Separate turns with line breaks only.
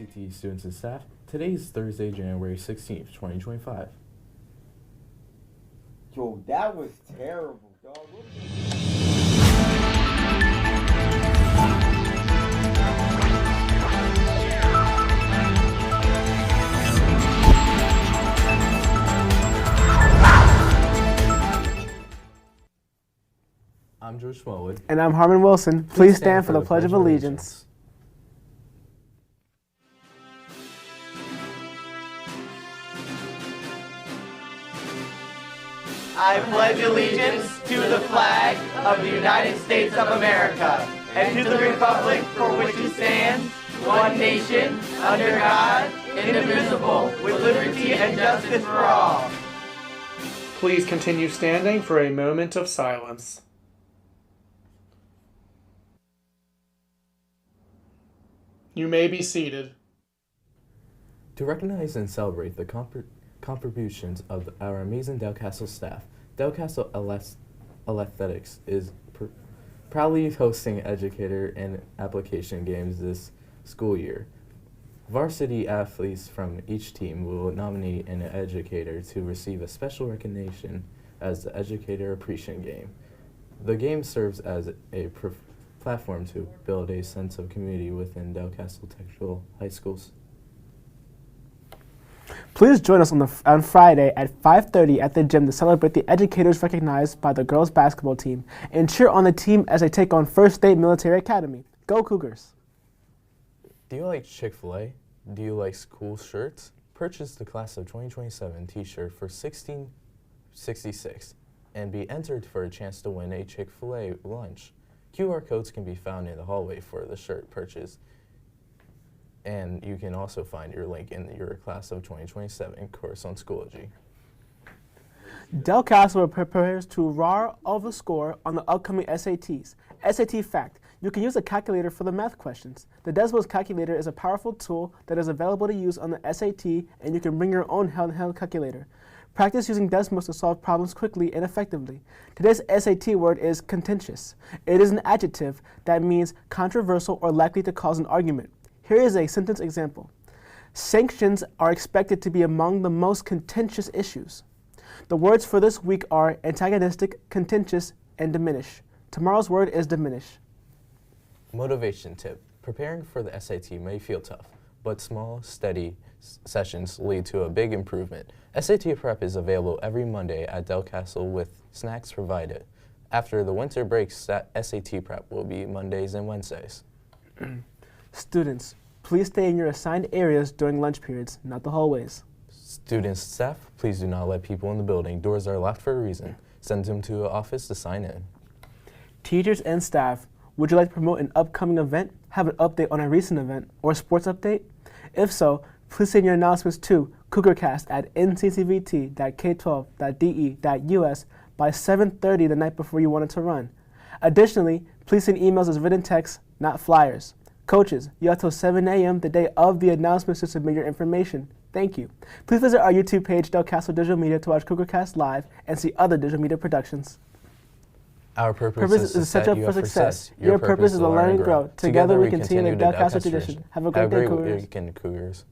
SAT students and staff. Today is Thursday, January 16th, 2025.
Yo, that was terrible, dog.
I'm George Smallwood.
And I'm Harmon Wilson. Please stand for the Pledge of Allegiance.
I pledge allegiance to the flag of the United States of America and to the republic for which it stands, one nation, under God, indivisible, with liberty and justice for all.
Please continue standing for a moment of silence. You may be seated.
To recognize and celebrate the contributions of our amazing Delcastle staff, Delcastle Athletics is proudly hosting educator and application games this school year. Varsity athletes from each team will nominate an educator to receive a special recognition as the Educator Appreciation Game. The game serves as a platform to build a sense of community within Delcastle Technical High Schools.
Please join us on Friday at 5:30 at the gym to celebrate the educators recognized by the girls basketball team and cheer on the team as they take on First State Military Academy. Go Cougars!
Do you like Chick-fil-A? Do you like school shirts? Purchase the Class of 2027 t-shirt for $16.66 and be entered for a chance to win a Chick-fil-A lunch. QR codes can be found in the hallway for the shirt purchase, and you can also find your link in your Class of 2027 course on Schoology.
Delcastle prepares to roar of the score on the upcoming SATs. SAT fact: you can use a calculator for the math questions. The Desmos calculator is a powerful tool that is available to use on the SAT, and you can bring your own handheld calculator. Practice using Desmos to solve problems quickly and effectively. Today's SAT word is contentious. It is an adjective that means controversial or likely to cause an argument. Here is a sentence example. Sanctions are expected to be among the most contentious issues. The words for this week are antagonistic, contentious, and diminish. Tomorrow's word is diminish.
Motivation tip. Preparing for the SAT may feel tough, but small, steady sessions lead to a big improvement. SAT prep is available every Monday at Delcastle with snacks provided. After the winter breaks, SAT prep will be Mondays and Wednesdays.
Students, please stay in your assigned areas during lunch periods, not the hallways.
Students, staff, please do not let people in the building. Doors are locked for a reason. Send them to an office to sign in.
Teachers and staff, would you like to promote an upcoming event, have an update on a recent event, or a sports update? If so, please send your announcements to Courgarcast at nccvt.k12.de.us by 7:30 the night before you want it to run. Additionally, please send emails as written text, not flyers. Coaches, you have till 7 a.m. the day of the announcements to submit your information. Thank you. Please visit our YouTube page, Delcastle Digital Media, to watch Courgarcast live and see other digital media productions.
Our purpose is to set you up for success.
Your purpose is to learn and grow. Together we continue the Delcastle tradition. Have a great day, Cougars.
Weekend, Cougars.